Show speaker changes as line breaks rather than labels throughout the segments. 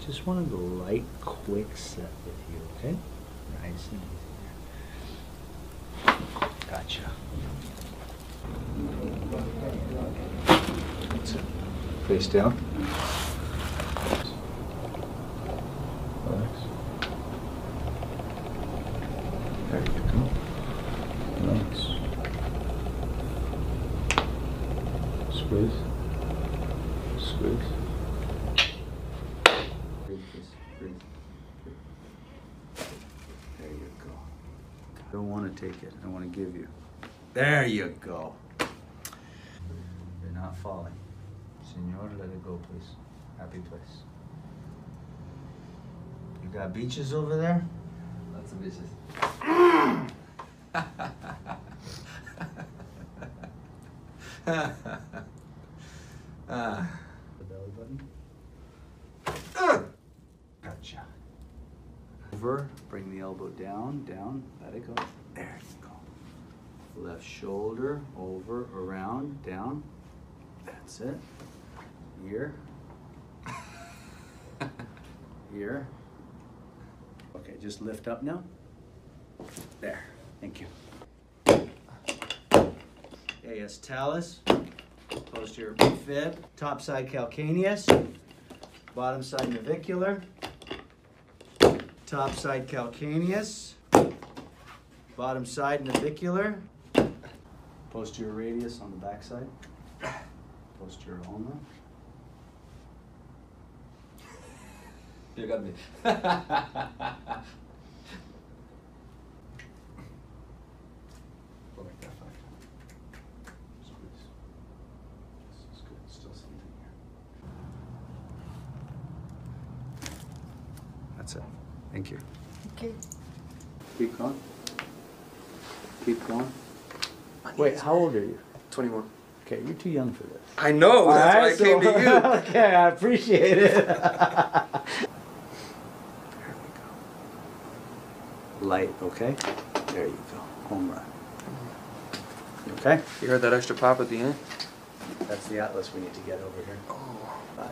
Just want a light, quick set with you, okay? Nice and easy. Gotcha. That's it. Face down. Relax. There you go. Nice. Squeeze. Squeeze. Breathe, please. Breathe. Breathe. There you go. I don't want to take it. I want to give you. There you go. You're not falling. Senor, let it go, please. Happy place. You got beaches over there?
Lots of bitches.
The belly button. Gotcha. Over, bring the elbow down, down, let it go. There you go. Left shoulder, over, around, down. That's it. Ear. Ear. Okay, just lift up now. There, thank you. AS talus, posterior fib, top side calcaneus, bottom side navicular, top side calcaneus, bottom side navicular, posterior radius on the back side, posterior ulna.
You got me.
That's it. Thank you.
Okay.
Keep going. Keep going. Wait, how old are you?
21.
Okay, you're too young for this.
I know, that's why I came to you.
Okay, I appreciate it. There we go. Light, okay? There you go. Home run. You okay?
You heard that extra pop at the end?
That's the atlas we need to get over here.
Oh.
5.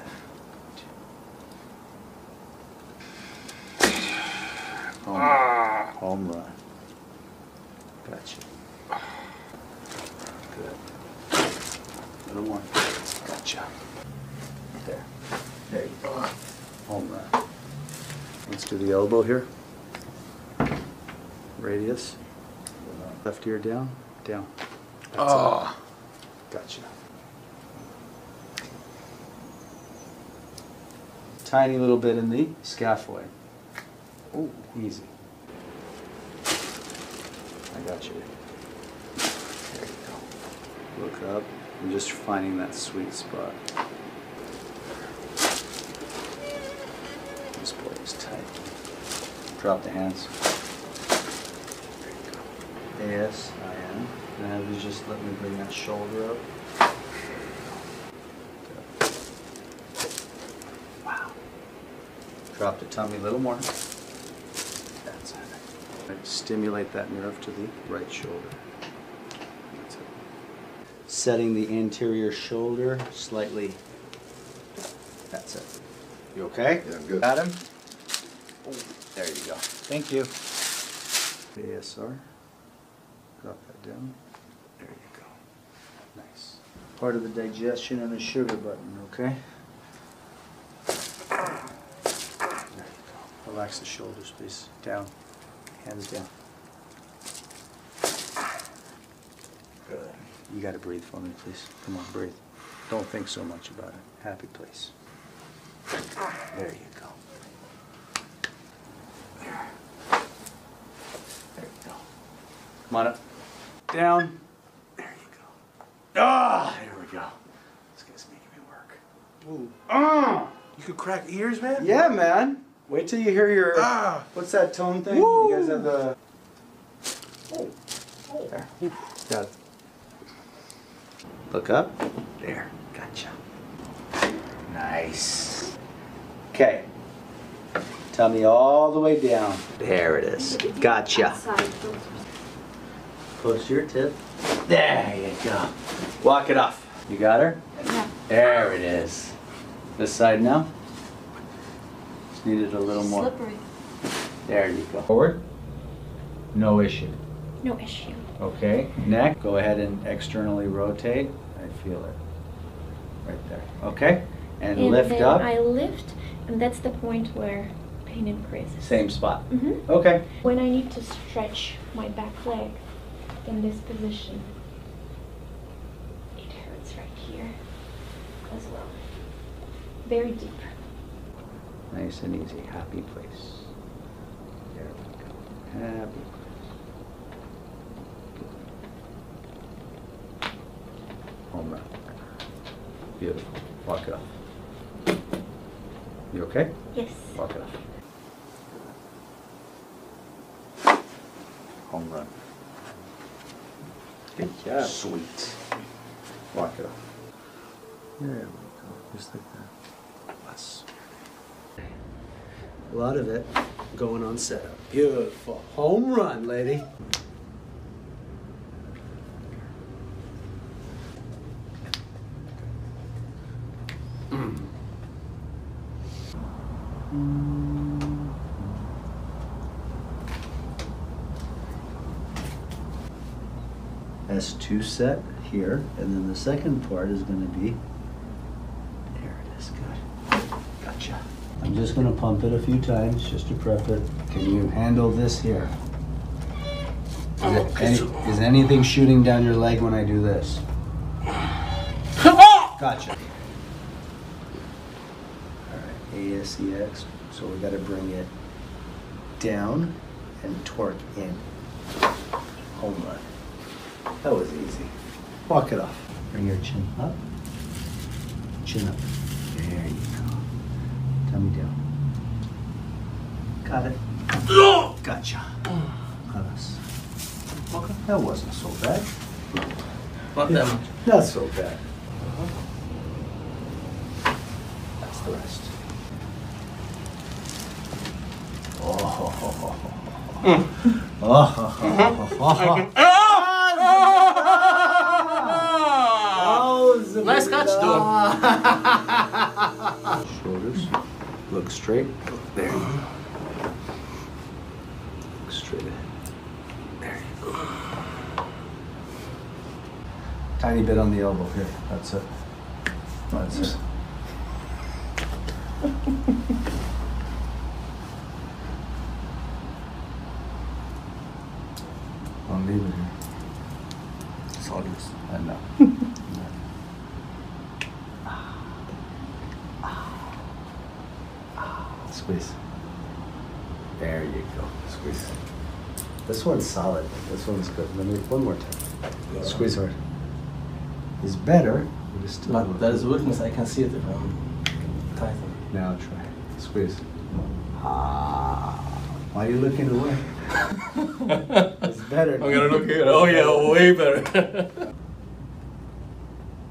Home run. Gotcha. Good. A little more. Gotcha. There. There you go. Home run. Let's do the elbow here. Radius. Left ear down. Down. That's it. Gotcha. Tiny little bit in the scaphoid. Oh, easy. I got you. There you go. Look up. I'm just finding that sweet spot. This boy is tight. Drop the hands. There you go. Yes, I am. Now just let me bring that shoulder up. Good. Wow. Drop the tummy a little more. That's it. Stimulate that nerve to the right shoulder. That's it. Setting the anterior shoulder slightly. That's it. You okay?
Yeah, I'm good.
Got him? Oh, there you go. Thank you. ASR. Drop that down. There you go. Nice. Part of the digestion and the sugar button, okay? There you go. Relax the shoulders, please. Down. Hands down. Good. You got to breathe for me, please. Come on, breathe. Don't think so much about it. Happy place. There you go. There you go. Come on up. Down. There you go. Ah, there we go. This guy's making me work.
Ooh.
Ah!
You could crack ears, man?
Yeah, man. Wait till you hear your... What's that tone thing?
Woo!
You guys have the... Oh. There. Got it. Look up. There. Gotcha. Nice. Okay. Tummy all the way down. There it is. Gotcha. Close to your tip. There you go. Walk it off. You got her?
Yeah.
There it is. This side now. Just needed a little more.
Slippery.
There you go. Forward. No issue.
No issue.
Okay. Neck. Go ahead and externally rotate. I feel it. Right there. Okay. And lift
then
up.
I lift, and that's the point where pain increases.
Same spot.
Mm-hmm.
Okay.
When I need to stretch my back leg in this position, it hurts right here as well. Very deep.
Nice and easy. Happy place. There we go. Happy place. Home run. Beautiful. Walk it off. You okay?
Yes.
Walk it off. Home run.
Good job.
Sweet. Walk it off. There we go. Just like that. Less. A lot of it going on setup. Beautiful. Home run, lady. S2 set here, and then the second part is going to be, there it is, good. Gotcha. I'm just going to pump it a few times just to prep it. Can you handle this here? Is anything shooting down your leg when I do this? Gotcha. Alright, ASEX, so we got to bring it down and torque in. Home run. That was easy. Walk it off. Bring your chin up. Chin up. There you go. Tummy down. Got it. Gotcha. Us. Okay. That wasn't so bad.
Not that much.
Not so bad. That's the rest. Oh.
Nice catch, though.
Shoulders. Look straight. There you go. Look straight ahead. There you go. Tiny bit on the elbow here. That's it. That's it. I'll leave it here.
It's all yours.
I know. Squeeze. There you go. Squeeze. This one's solid. This one's good. Let me one more time.
Yeah.
Squeeze hard. It's better, but it's still.
But that is weakness. I can see it if I'm tighten.
Now try. Squeeze. Why are you looking away? It's better.
I'm gonna look here. Oh yeah, way better.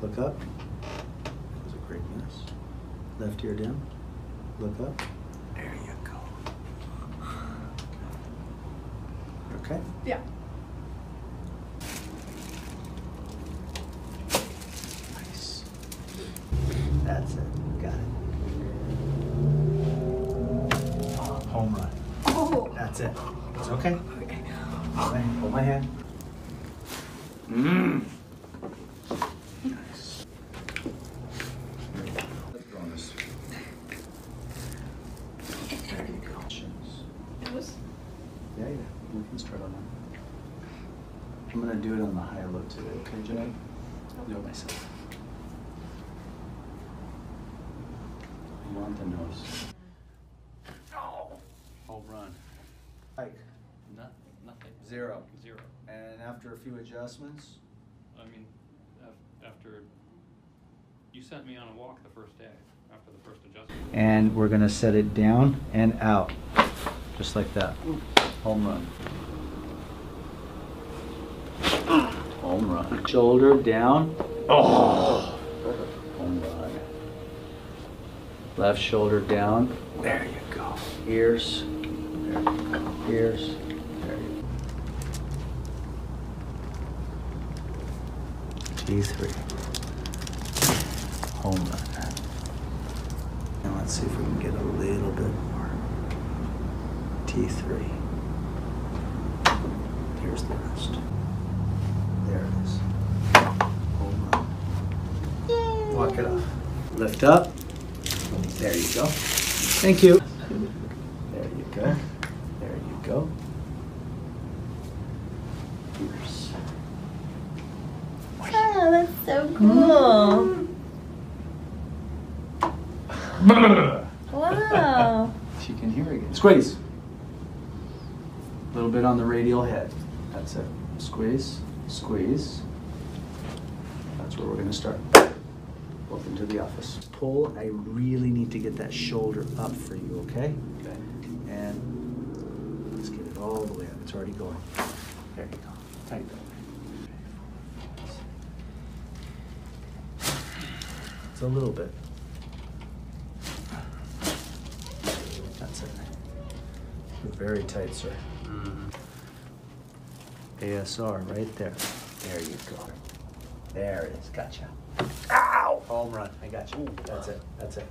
Look up. That was a great miss. Left ear down. Look up. There you go. Okay?
Yeah.
Nice. That's it. Got it. Home run.
Oh.
That's it. It's okay.
Okay.
Hold my hand.
Mmm.
Nice. Let's go on this. There you go.
That was.
Yeah, we can start on that. I'm gonna do it on the high low today, okay, Janae? I'll do it myself. I want the nose. Home run. Hike.
Nothing.
0.
0.
And after a few adjustments,
I mean, after you sent me on a walk the first day after the first adjustment.
and we're gonna set it down and out, just like that. Home run. Home run. Shoulder down. Oh. Home run. Left shoulder down. There you go. Ears. There you go. Ears. There you go. T3. Home run. And let's see if we can get a little bit more. T3. Here's the rest. There it is. Home run. Walk it off. Lift up. There you go. Thank you. There you go. There you go. Here's.
Oh, that's so cool. Wow.
She can hear again. Squeeze. A little bit on the radial head. That's it. Squeeze, squeeze. That's where we're going to start. Welcome to the office. Pull. I really need to get that shoulder up for you, okay? Okay. And let's get it all the way up. It's already going. There you go. Tight. It's a little bit. That's it. You're very tight, sir. ASR right there. There you go. There it is. Gotcha. Ow! Home run. I got you. That's it. That's it.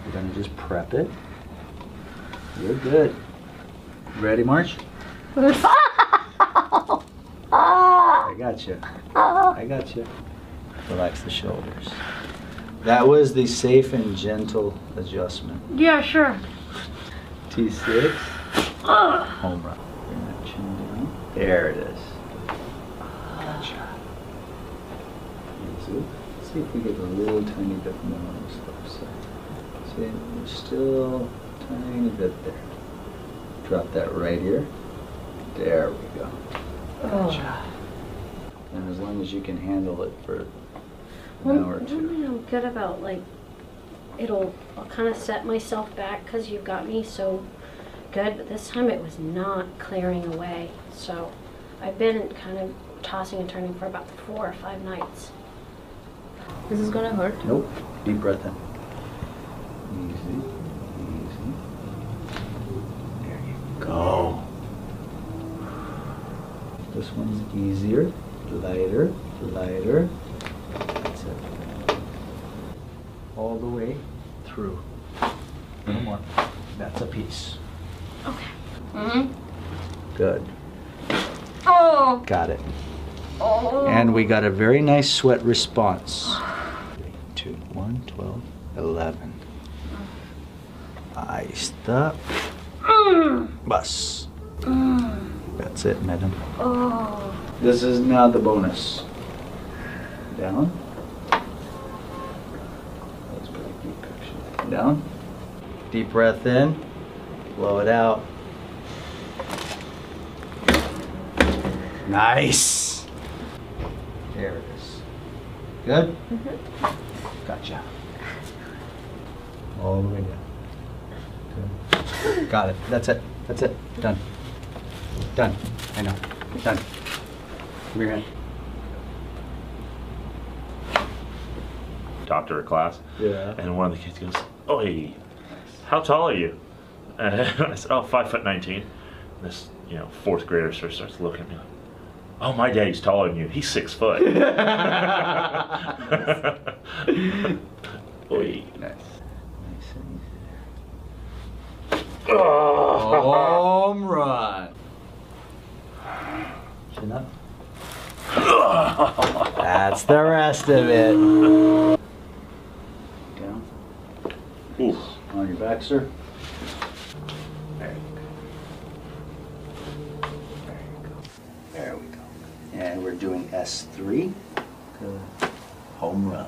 We're gonna just prep it. You're good. Ready, March? I got you. I got you. Relax the shoulders. That was the safe and gentle adjustment.
Yeah, sure.
T6. Home run. Bring that chin down. There it is. Gotcha. Easy. Let's see if we get a little tiny bit more on this left side. See, there's still a tiny bit there. Drop that right here. There we go. Gotcha. And as long as you can handle it for an hour or two.
One thing I'm good about, like, I'll kind of set myself back because you've got me so good, but this time it was not clearing away. So I've been kind of tossing and turning for about 4 or 5 nights.
This is gonna hurt.
Nope. Deep breath in. Easy. Easy. There you go. This one's easier. Lighter. Lighter. That's it. All the way through. No more. That's a piece.
Okay.
Good.
Oh.
Got it.
Oh.
And we got a very nice sweat response. 3, 2, 1, 12, 11. Ahí está. Bus. That's it, madam.
Oh.
This is now the bonus. Down. Let's put a deep picture. Down. Deep breath in. Blow it out. Nice. There it is. Good? Gotcha. All the way down. Good. Got it. That's it. That's it. Done. Done. I know. Done. Come here, hand.
Talked to her class,
Yeah.
and one of the kids goes, "Oi, how tall are you?" And I said, "Oh, 5'19". And this, 4th grader starts looking at me like, "Oh, my daddy's taller than you. He's 6 foot." Oi.
Nice. Nice and easy there. Home run. Chin up. That's the rest of it. Down.
Oof.
On your back, sir. There you go. There you go. There we go. And we're doing S3. Good. Home run.